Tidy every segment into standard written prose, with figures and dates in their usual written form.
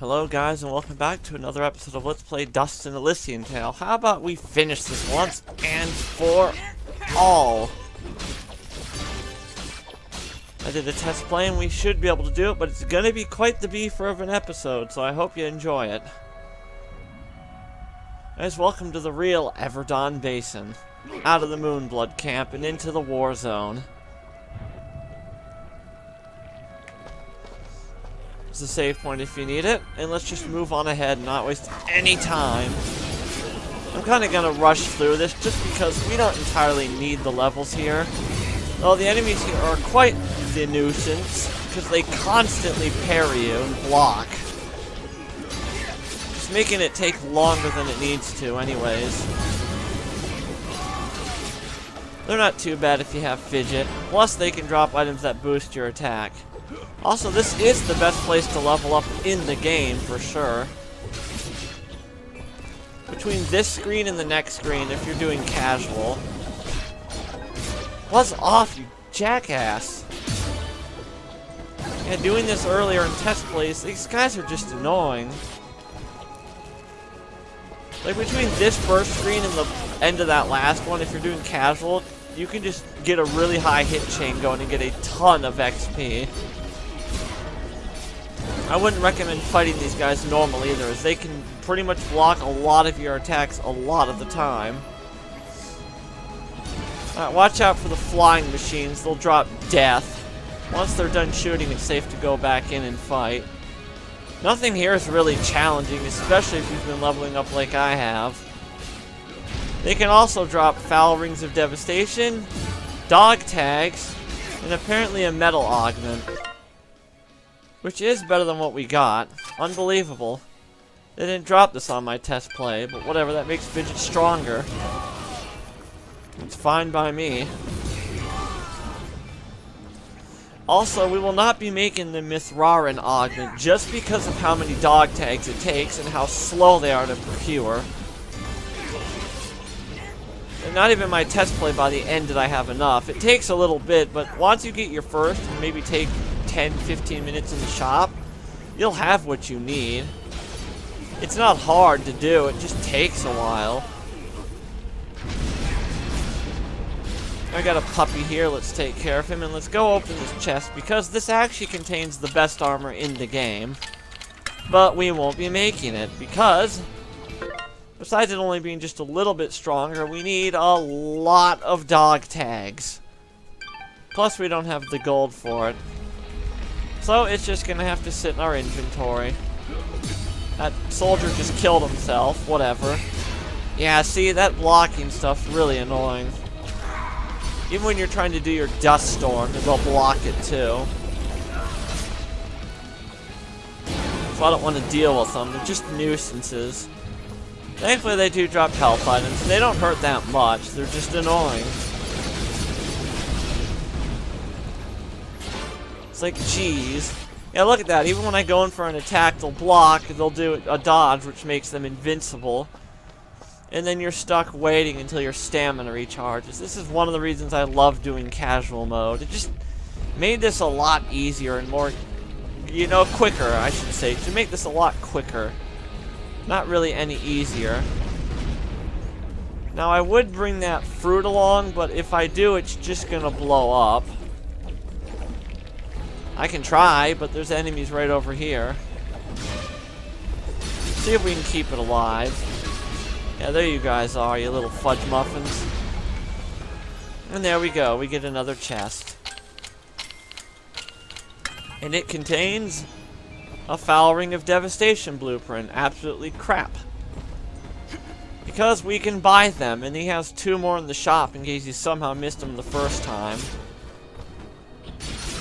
Hello guys and welcome back to another episode of Let's Play Dust and Elysian Tale. How about we finish this once and for all? I did a test play and we should be able to do it, but it's gonna be quite the beefer of an episode, so I hope you enjoy it. Guys, welcome to the real Everdawn Basin. Out of the Moonblood camp and into the war zone. It's a save point if you need it, and let's just move on ahead and not waste any time. I'm kind of going to rush through this just because we don't entirely need the levels here. Though the enemies here are quite the nuisance, because they constantly parry you and block. Just making it take longer than it needs to anyways. They're not too bad if you have fidget, plus they can drop items that boost your attack. Also, this is the best place to level up in the game, for sure. Between this screen and the next screen, if you're doing casual. Buzz off, you jackass! Yeah, doing this earlier in test plays, these guys are just annoying. Like, between this first screen and the end of that last one, if you're doing casual, you can just get a really high hit chain going and get a ton of XP. I wouldn't recommend fighting these guys normal either, as they can pretty much block a lot of your attacks a lot of the time. Alright, watch out for the flying machines, they'll drop death. Once they're done shooting, it's safe to go back in and fight. Nothing here is really challenging, especially if you've been leveling up like I have. They can also drop foul rings of devastation, dog tags, and apparently a metal augment. Which is better than what we got. Unbelievable. They didn't drop this on my test play, but whatever, that makes Fidget stronger. It's fine by me. Also, we will not be making the Mithrarin augment just because of how many dog tags it takes and how slow they are to procure. And not even my test play by the end did I have enough. It takes a little bit, but once you get your first and maybe take 10-15 minutes in the shop, you'll have what you need. It's not hard to do, it just takes a while. I got a puppy here, let's take care of him, and let's go open this chest because this actually contains the best armor in the game. But we won't be making it because, besides it only being just a little bit stronger, we need a lot of dog tags. Plus we don't have the gold for it. So it's just gonna have to sit in our inventory. That soldier just killed himself, whatever. Yeah, see, that blocking stuff's really annoying. Even when you're trying to do your dust storm, they'll block it too. So I don't want to deal with them, they're just nuisances. Thankfully they do drop health items, they don't hurt that much, they're just annoying. It's like, geez. Yeah, look at that. Even when I go in for an attack, they'll block, they'll do a dodge, which makes them invincible. And then you're stuck waiting until your stamina recharges. This is one of the reasons I love doing casual mode. It just made this a lot easier and more, you know, quicker, I should say. To make this a lot quicker. Not really any easier. Now, I would bring that fruit along, but if I do, it's just gonna blow up. I can try, but there's enemies right over here. See if we can keep it alive. Yeah, there you guys are, you little fudge muffins. And there we go, we get another chest. And it contains a foul ring of devastation blueprint. Absolutely crap. Because we can buy them, and he has 2 more in the shop in case you somehow missed them the first time.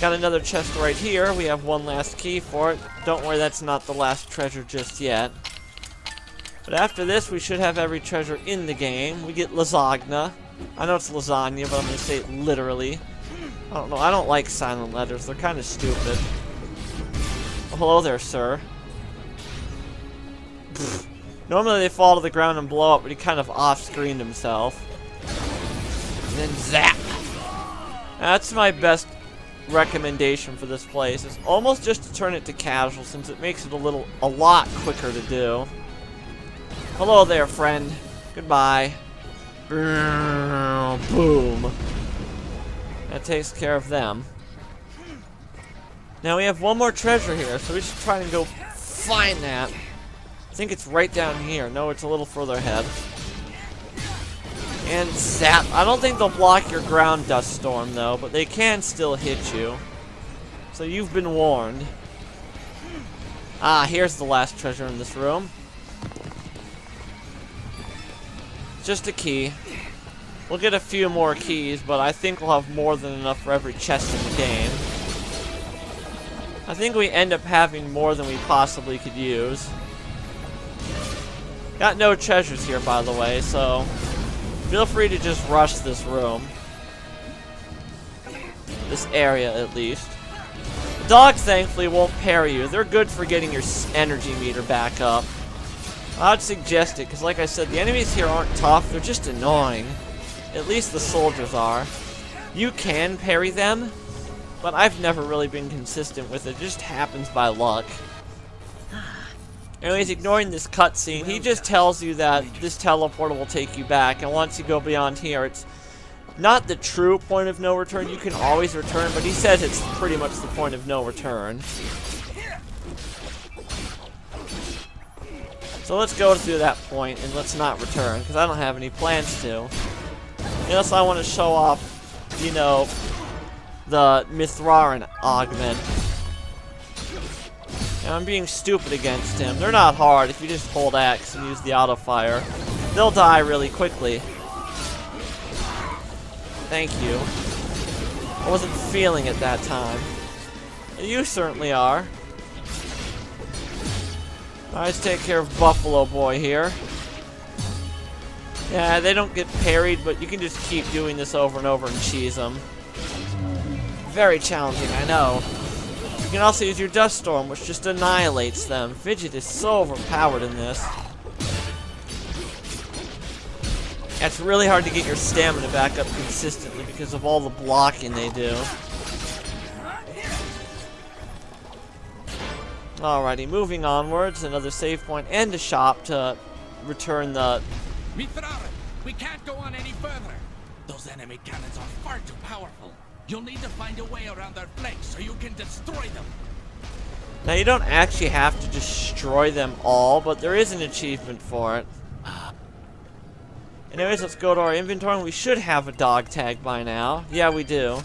Got another chest right here. We have one last key for it. Don't worry, that's not the last treasure just yet. But after this, we should have every treasure in the game. We get lasagna. I know it's lasagna, but I'm going to say it literally. I don't know. I don't like silent letters. They're kind of stupid. Oh, hello there, sir. Pfft. Normally they fall to the ground and blow up, but he kind of off-screened himself. And then zap. That's my best recommendation for this place is almost just to turn it to casual, since it makes it a lot quicker to do. Hello there, friend. Goodbye. Boom. That takes care of them. Now we have one more treasure here, so we should try and go find that. I think it's right down here. No, it's a little further ahead. And zap. I don't think they'll block your ground dust storm, though, but they can still hit you. So you've been warned. Ah, here's the last treasure in this room. Just a key. We'll get a few more keys, but I think we'll have more than enough for every chest in the game. I think we end up having more than we possibly could use. Got no treasures here, by the way, so feel free to just rush this room. This area, at least. The dogs, thankfully, won't parry you. They're good for getting your energy meter back up. I'd suggest it, because like I said, the enemies here aren't tough, they're just annoying. At least the soldiers are. You can parry them, but I've never really been consistent with it. It just happens by luck. Anyways, ignoring this cutscene, he just tells you that this teleporter will take you back, and once you go beyond here, it's not the true point of no return. You can always return, but he says it's pretty much the point of no return. So let's go through that point, and let's not return, because I don't have any plans to. Unless I want to show off, you know, the Mithraran augment. And I'm being stupid against him. They're not hard if you just hold X and use the auto fire. They'll die really quickly. Thank you. I wasn't feeling it that time. You certainly are. Let's take care of Buffalo Boy here. Yeah, they don't get parried, but you can just keep doing this over and over and cheese them. Very challenging, I know. You can also use your Dust Storm, which just annihilates them. Fidget is so overpowered in this. It's really hard to get your stamina back up consistently because of all the blocking they do. Alrighty, moving onwards, another save point and a shop to return the... We can't go on any further. Those enemy cannons are far too powerful. You'll need to find a way around their flanks so you can destroy them. Now, you don't actually have to destroy them all, but there is an achievement for it. Anyways, let's go to our inventory, and we should have a dog tag by now. Yeah, we do.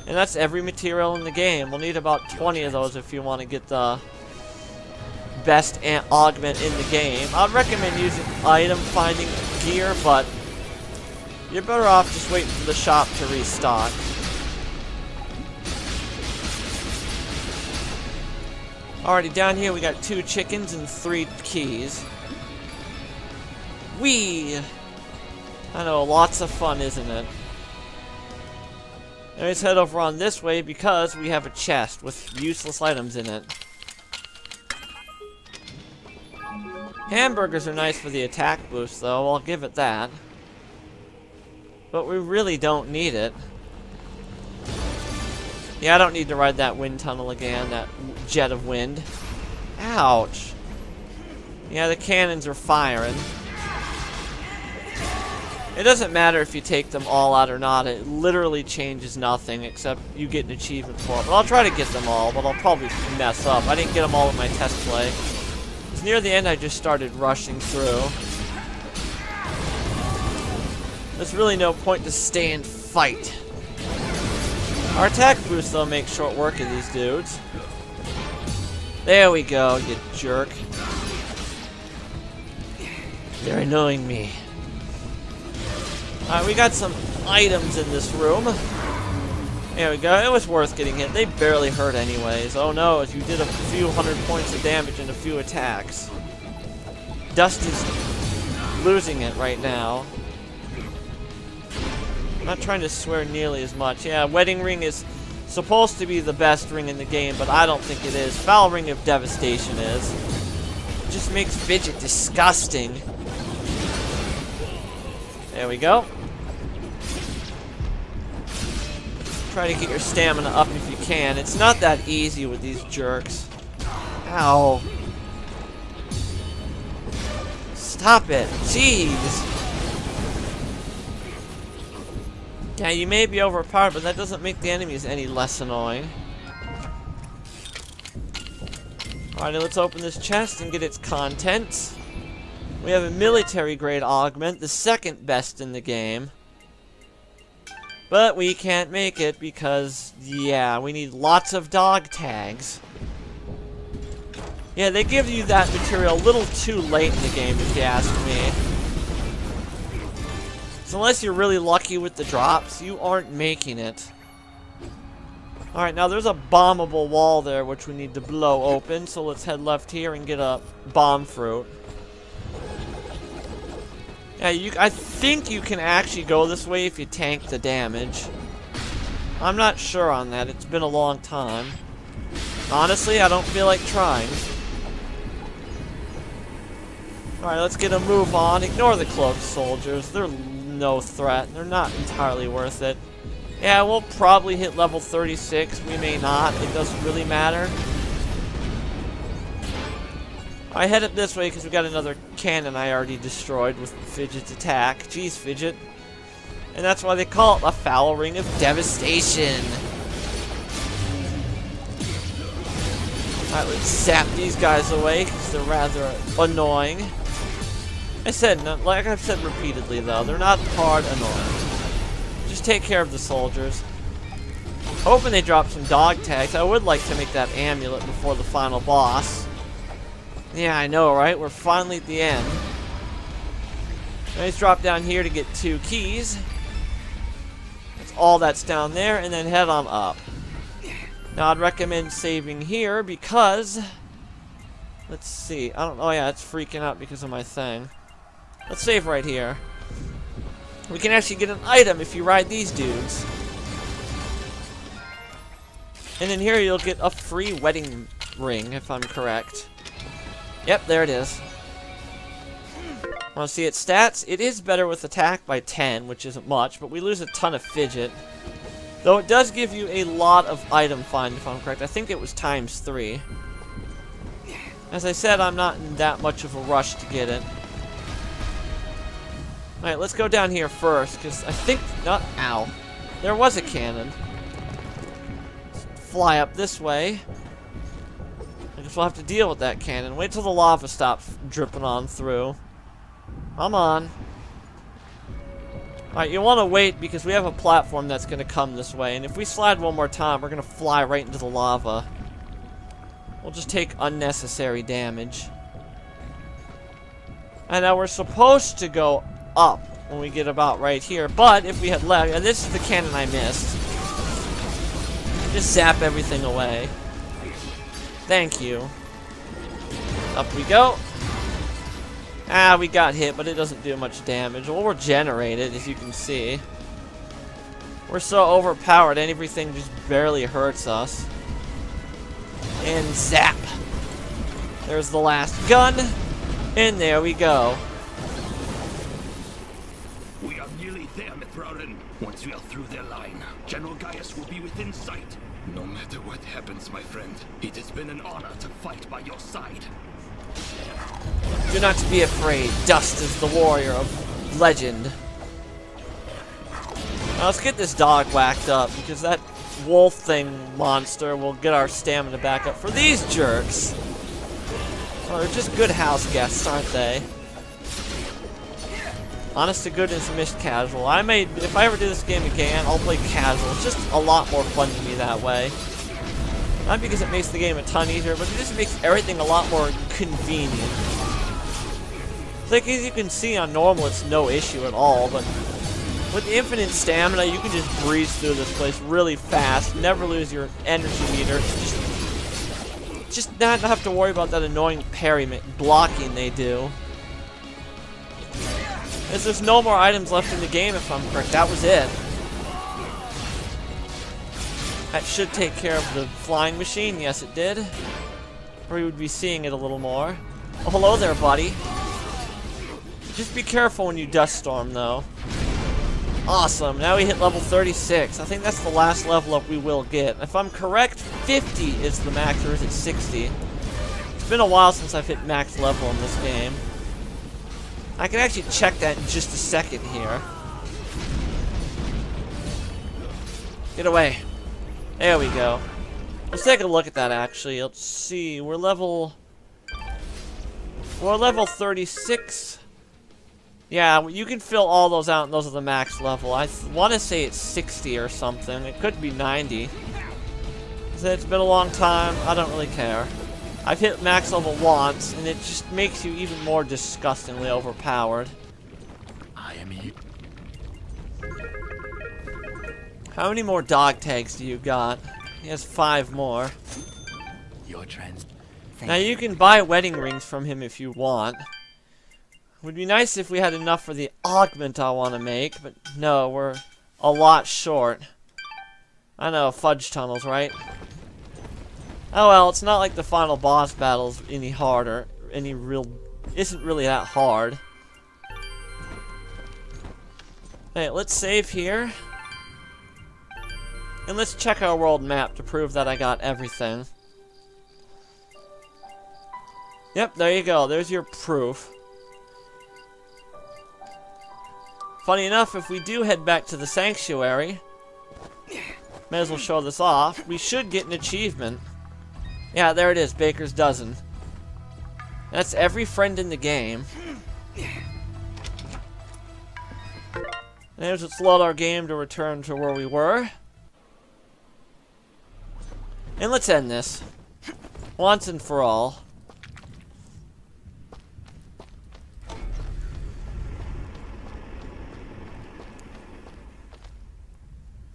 And that's every material in the game. We'll need about 20 of those if you want to get the best augment in the game. I'd recommend using item finding gear, but you're better off just waiting for the shop to restock. Alrighty, down here we got 2 chickens and 3 keys. Whee! I know, lots of fun, isn't it? Now let's head over on this way because we have a chest with useless items in it. Hamburgers are nice for the attack boost, though, I'll give it that. But we really don't need it. Yeah, I don't need to ride that wind tunnel again, that jet of wind. Ouch. Yeah, the cannons are firing. It doesn't matter if you take them all out or not, it literally changes nothing, except you get an achievement for it. But I'll try to get them all, but I'll probably mess up. I didn't get them all in my test play. Near the end, I just started rushing through. There's really no point to stay and fight. Our attack boost, though, makes short work of these dudes. There we go, you jerk. They're annoying me. Alright, we got some items in this room. There we go. It was worth getting hit. They barely hurt anyways. Oh no, you did a few hundred points of damage and a few attacks. Dust is losing it right now. I'm not trying to swear nearly as much. Yeah, Wedding Ring is supposed to be the best ring in the game, but I don't think it is. Foul Ring of Devastation is. It just makes Fidget disgusting. There we go. Try to get your stamina up if you can. It's not that easy with these jerks. Ow. Stop it. Jeez. Yeah, you may be overpowered, but that doesn't make the enemies any less annoying. Alright, let's open this chest and get its contents. We have a military grade augment, the second best in the game. But we can't make it because, yeah, we need lots of dog tags. Yeah, they give you that material a little too late in the game, if you ask me. So unless you're really lucky with the drops, you aren't making it. Alright, now there's a bombable wall there which we need to blow open, so let's head left here and get a bomb fruit. Yeah, I think you can actually go this way if you tank the damage. I'm not sure on that, it's been a long time. Honestly, I don't feel like trying. Alright, let's get a move on. Ignore the cloaked soldiers, they're no threat, they're not entirely worth it. Yeah, we'll probably hit level 36, we may not, it doesn't really matter. I head up this way because we got another cannon I already destroyed with Fidget's attack. Jeez, Fidget. And that's why they call it a foul ring of devastation. Alright, let's zap these guys away because they're rather annoying. Like I've said repeatedly though, they're not hard annoying. Just take care of the soldiers. Hoping they drop some dog tags. I would like to make that amulet before the final boss. Yeah, I know, right? We're finally at the end. Let's drop down here to get 2 keys. That's all that's down there, and then head on up. Now, I'd recommend saving here because... Let's see. I don't know. Oh, yeah, it's freaking out because of my thing. Let's save right here. We can actually get an item if you ride these dudes. And in here, you'll get a free wedding ring, if I'm correct. Yep, there it is. Want to see its stats? It is better with attack by 10, which isn't much, but we lose a ton of fidget. Though it does give you a lot of item find, if I'm correct. I think it was ×3. As I said, I'm not in that much of a rush to get it. Alright, let's go down here first, because I think... Ow. There was a cannon. Let's fly up this way. I guess we'll have to deal with that cannon. Wait till the lava stops dripping on through. Come on. Alright, you want to wait because we have a platform that's going to come this way. And if we slide one more time, we're going to fly right into the lava. We'll just take unnecessary damage. And now we're supposed to go up when we get about right here. But if we had left... And this is the cannon I missed. Just zap everything away. Thank you. Up we go. Ah, we got hit, but it doesn't do much damage. We'll regenerate it, as you can see. We're so overpowered, and everything just barely hurts us. And zap. There's the last gun. And there we go. We are nearly there, Mithrarin. Once we are through their line, General Gaius will be within sight. No matter what happens, my friend, it has been an honor to fight by your side. Do not be afraid. Dust is the warrior of legend. Now let's get this dog whacked up, because that wolf thing monster will get our stamina back up for these jerks. Oh, they're just good house guests, aren't they? Honest to goodness, missed casual. If I ever do this game again, I'll play casual. It's just a lot more fun to me that way. Not because it makes the game a ton easier, but it just makes everything a lot more convenient. It's like, as you can see on normal, it's no issue at all, but with infinite stamina, you can just breeze through this place really fast, never lose your energy meter. Just not have to worry about that annoying parry blocking they do. As there's no more items left in the game, if I'm correct. That was it. That should take care of the flying machine. Yes, it did. Or we would be seeing it a little more. Oh, hello there, buddy. Just be careful when you dust storm, though. Awesome, now we hit level 36. I think that's the last level up we will get. If I'm correct, 50 is the max, or is it 60? It's been a while since I've hit max level in this game. I can actually check that in just a second here. Get away. There we go. Let's take a look at that, actually. Let's see, we're level 36. Yeah, you can fill all those out, and those are the max level. I want to say it's 60 or something. It could be 90. It's been a long time. I don't really care. I've hit max level once, and it just makes you even more disgustingly overpowered. I am you. How many more dog tags do you got? He has 5 more. Your trans. Now you can buy wedding rings from him if you want. Would be nice if we had enough for the augment I want to make, but no, we're a lot short. I know, fudge tunnels, right? Oh well, it's not like the final boss battle's any harder, isn't really that hard. Hey, let's save here. And let's check our world map to prove that I got everything. Yep, there you go, there's your proof. Funny enough, if we do head back to the sanctuary, may as well show this off, we should get an achievement. Yeah, there it is, Baker's Dozen. That's every friend in the game. And let's load our game to return to where we were. And let's end this. Once and for all.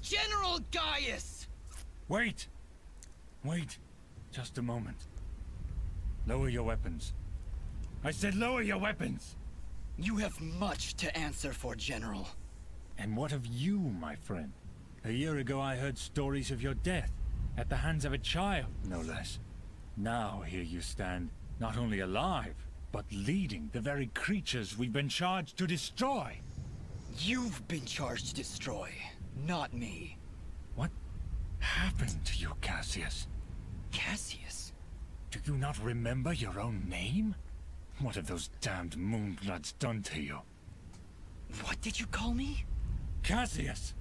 General Gaius! Wait! Wait. Just a moment. Lower your weapons. I said lower your weapons! You have much to answer for, General. And what of you, my friend? A year ago I heard stories of your death, at the hands of a child, no less. Now here you stand, not only alive, but leading the very creatures we've been charged to destroy. You've been charged to destroy, not me. What happened to you, Cassius? Cassius? Do you not remember your own name? What have those damned Moonbloods done to you? What did you call me? Cassius!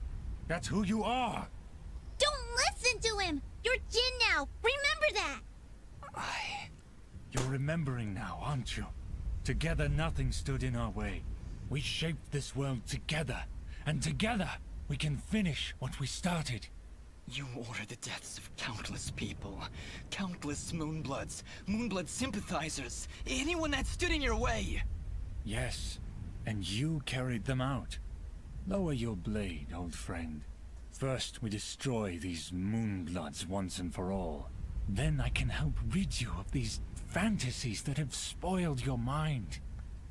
That's who you are! Don't listen to him! You're Jin now! Remember that! You're remembering now, aren't you? Together nothing stood in our way. We shaped this world together, and together we can finish what we started. You ordered the deaths of countless people. Countless Moonbloods. Moonblood sympathizers. Anyone that stood in your way. Yes, and you carried them out. Lower your blade, old friend. First we destroy these Moonbloods once and for all. Then I can help rid you of these fantasies that have spoiled your mind.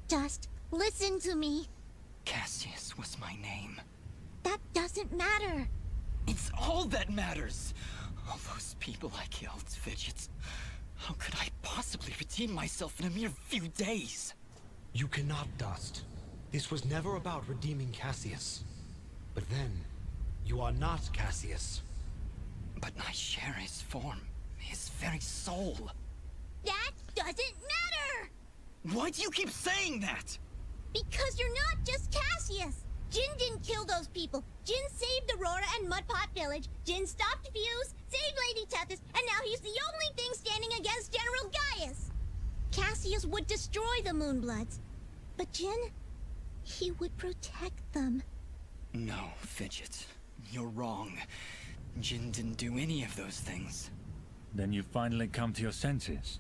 Just listen to me. Cassius was my name. That doesn't matter. It's all that matters. All those people I killed, Fidgets. How could I possibly redeem myself in a mere few days? You cannot, Dust. This was never about redeeming Cassius. But then, you are not Cassius. But I share his form, his very soul. That doesn't matter! Why do you keep saying that? Because you're not just Cassius! Jin didn't kill those people. Jin saved Aurora and Mudpot Village. Jin stopped Fuse, saved Lady Tethys, and now he's the only thing standing against General Gaius. Cassius would destroy the Moonbloods. But Jin, he would protect them. No, Fidget. You're wrong. Jin didn't do any of those things. Then you finally come to your senses.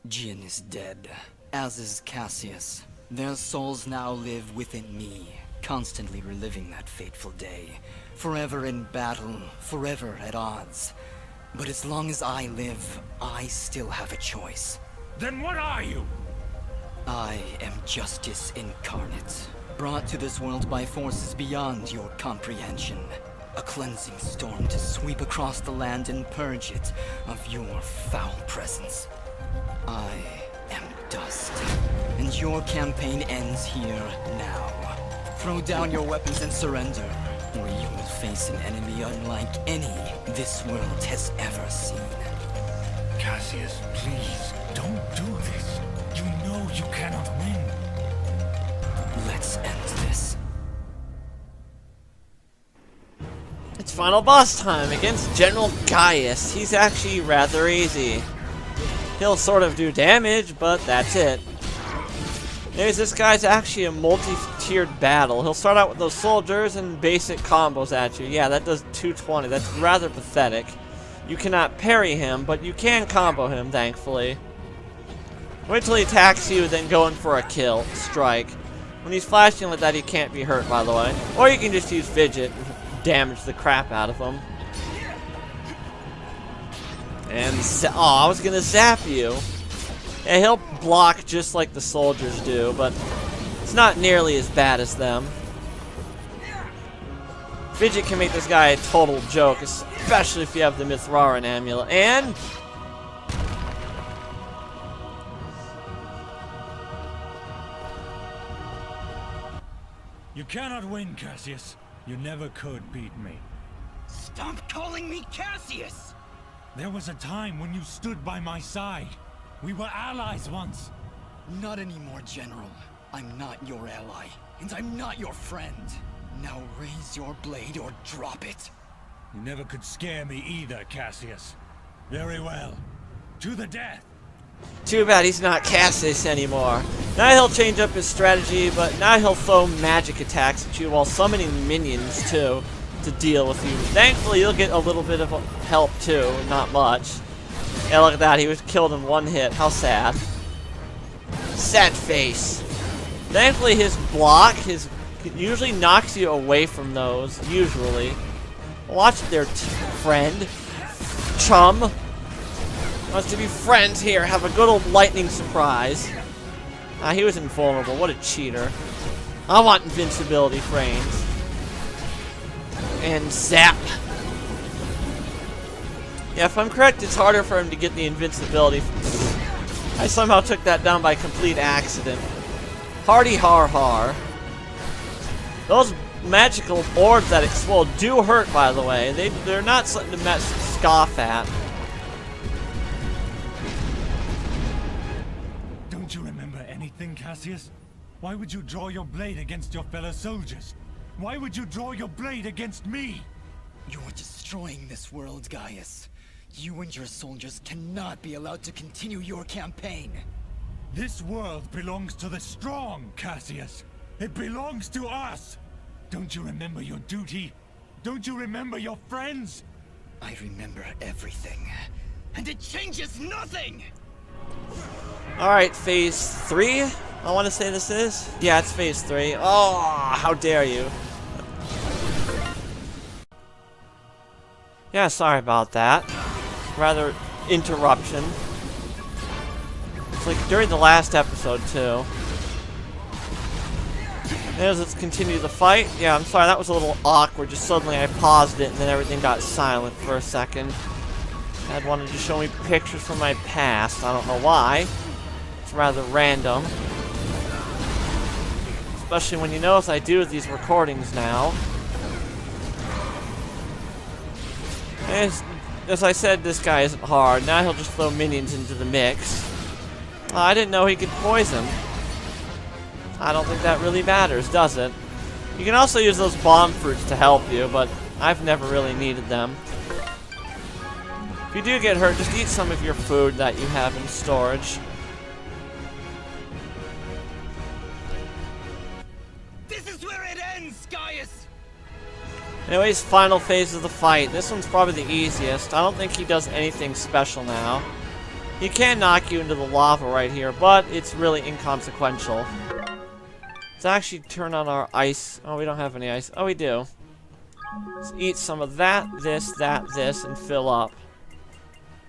Jin is dead, as is Cassius. Their souls now live within me, constantly reliving that fateful day. Forever in battle, forever at odds. But as long as I live, I still have a choice. Then what are you? I am justice incarnate, brought to this world by forces beyond your comprehension. A cleansing storm to sweep across the land and purge it of your foul presence. I am dust, and your campaign ends here now. Throw down your weapons and surrender, or you will face an enemy unlike any this world has ever seen. Cassius, please, don't do this. You know you cannot win. Let's end this. It's final boss time against General Gaius. He's actually rather easy. He'll sort of do damage, but that's it. Anyways, this guy's actually a multi-tiered battle. He'll start out with those soldiers and basic combos at you. Yeah, that does 220. That's rather pathetic. You cannot parry him, but you can combo him, thankfully. Wait till he attacks you, then go in for a kill. Strike. When he's flashing like that, he can't be hurt, by the way. Or you can just use Fidget and damage the crap out of him. And I was gonna zap you. Yeah, he'll block just like the soldiers do, but it's not nearly as bad as them. Fidget can make this guy a total joke, especially if you have the Mithraran amulet. And You cannot win, Cassius. You never could beat me. Stop calling me Cassius! There was a time when you stood by my side. We were allies once. Not anymore, General. I'm not your ally, and I'm not your friend. Now raise your blade or drop it. You never could scare me either, Cassius. Very well. To the death. too bad he's not Cassius anymore. Now he'll change up his strategy, but now he'll throw magic attacks at you while summoning minions too to deal with you. Thankfully, you'll get a little bit of help too, not much. Yeah, look at that. He was killed in one hit. How sad. Sad face. Thankfully, his block usually knocks you away from those. Usually. Watch it there, friend. Chum. Wants to be friends here. Have a good old lightning surprise. Ah, he was invulnerable. What a cheater. I want invincibility frames. And zap. Yeah, if I'm correct, it's harder for him to get the invincibility. I somehow took that down by complete accident. Hardy har har. Those magical orbs that explode do hurt, by the way. They're not something to scoff at. Don't you remember anything, Cassius? Why would you draw your blade against your fellow soldiers? Why would you draw your blade against me? You're destroying this world, Gaius. You and your soldiers cannot be allowed to continue your campaign. This world belongs to the strong, Cassius. It belongs to us. Don't you remember your duty? Don't you remember your friends? I remember everything. And it changes nothing! Alright, phase 3? I want to say this is? Yeah, it's phase 3. Oh, how dare you. Yeah, sorry about that. Rather, interruption. It's like during the last episode, too. Anyways, let's continue the fight. Yeah, I'm sorry, that was a little awkward. Just suddenly I paused it and then everything got silent for a second. Dad wanted to show me pictures from my past. I don't know why. It's rather random. Especially when you know, as I do with these recordings now. As I said, this guy isn't hard. Now he'll just throw minions into the mix. I didn't know he could poison. I don't think that really matters, does it? You can also use those bomb fruits to help you, but I've never really needed them. If you do get hurt, just eat some of your food that you have in storage. This is where it ends, Gaius! Anyways, final phase of the fight. This one's probably the easiest. I don't think he does anything special now. He can knock you into the lava right here, but it's really inconsequential. Let's actually turn on our ice. Oh, we don't have any ice. Oh, we do. Let's eat some of that, this, and fill up.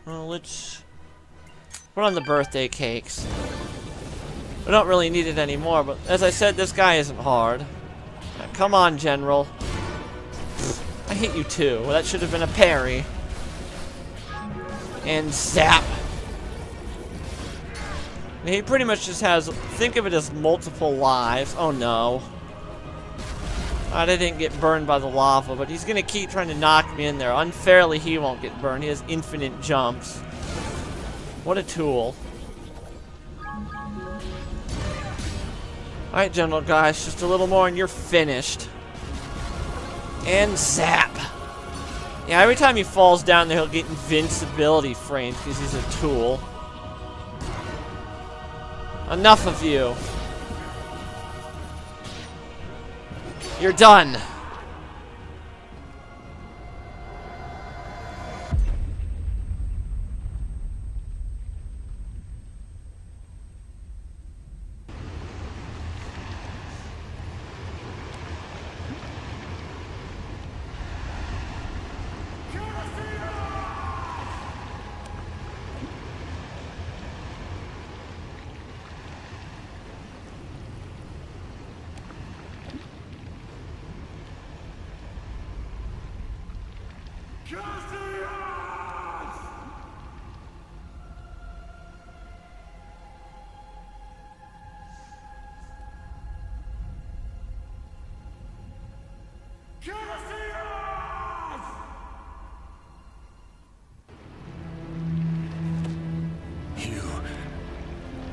Well, let's put on the birthday cakes. We don't really need it anymore, but as I said, this guy isn't hard. Now, come on, General. I hit you too. Well, that should have been a parry. And zap. He pretty much just has, think of it as multiple lives. Oh no. I didn't get burned by the lava, but he's gonna keep trying to knock me in there. Unfairly, he won't get burned. He has infinite jumps. What a tool. Alright, General Gaius, just a little more and you're finished. And zap. Yeah, every time he falls down there, he'll get invincibility frames because he's a tool. Enough of you. You're done.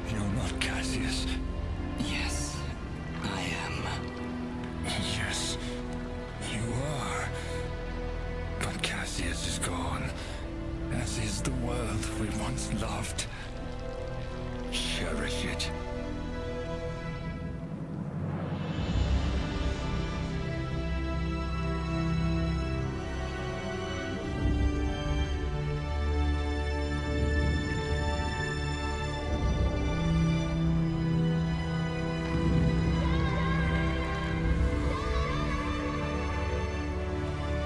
You're not Cassius. Yes, I am. Yes, you are. But Cassius is gone, as is the world we once loved. Cherish it.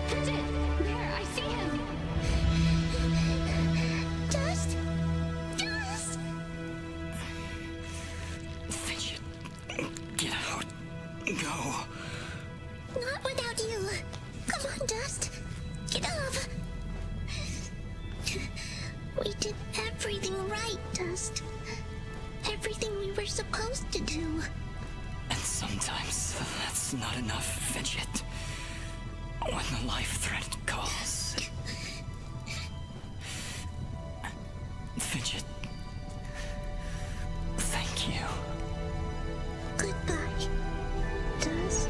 That's it! There, I see him! Dust! Dust! Fidget, get out. Go. Not without you! Come on, Dust! Get up! We did everything right, Dust. Everything we were supposed to do. And sometimes that's not enough, Fidget. When the life threat calls. Fidget. Thank you. Goodbye, Dust.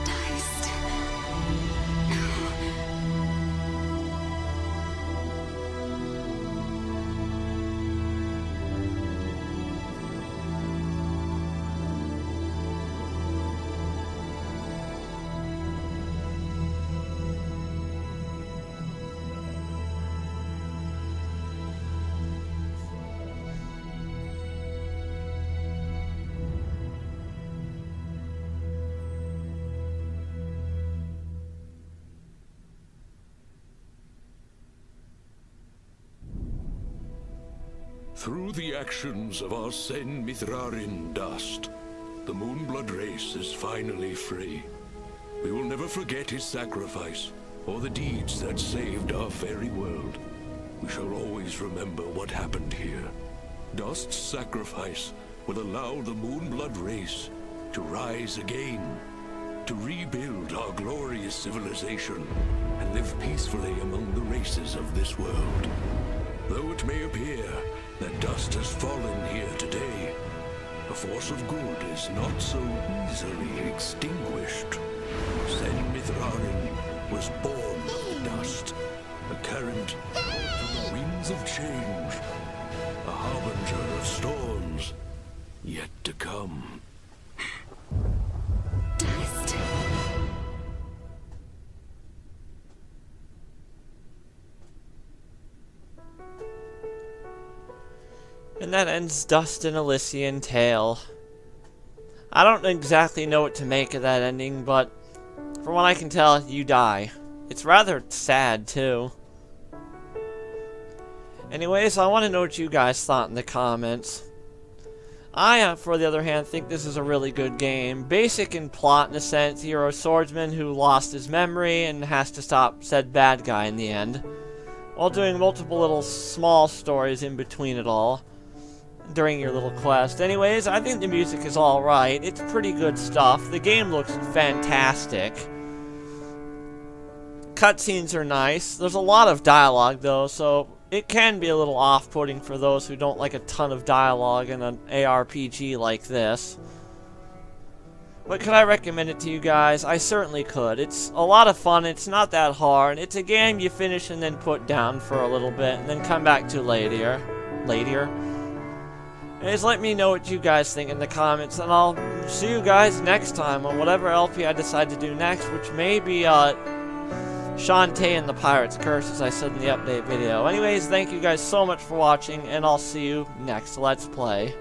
Dust. Through the actions of our Sen Mithrarin Dust, the Moonblood race is finally free. We will never forget his sacrifice, or the deeds that saved our very world. We shall always remember what happened here. Dust's sacrifice will allow the Moonblood race to rise again, to rebuild our glorious civilization, and live peacefully among the races of this world. Though it may appear that Dust has fallen here today, the force of good is not so easily extinguished. Sen Mithrarin was born of dust, a current from the winds of change, a harbinger of storms yet to come. Dust. And that ends Dust and Elysian Tale. I don't exactly know what to make of that ending, but from what I can tell, you die. It's rather sad, too. Anyways, I want to know what you guys thought in the comments. I, for the other hand, think this is a really good game. Basic in plot, in a sense. You're a swordsman who lost his memory and has to stop said bad guy in the end, while doing multiple little small stories in between it all during your little quest. Anyways, I think the music is alright. It's pretty good stuff. The game looks fantastic. Cutscenes are nice. There's a lot of dialogue, though, so it can be a little off-putting for those who don't like a ton of dialogue in an ARPG like this. But could I recommend it to you guys? I certainly could. It's a lot of fun. It's not that hard. It's a game you finish and then put down for a little bit and then come back to later. Anyways, let me know what you guys think in the comments, and I'll see you guys next time on whatever LP I decide to do next, which may be Shantae and the Pirate's Curse, as I said in the update video. Anyways, thank you guys so much for watching, and I'll see you next Let's Play.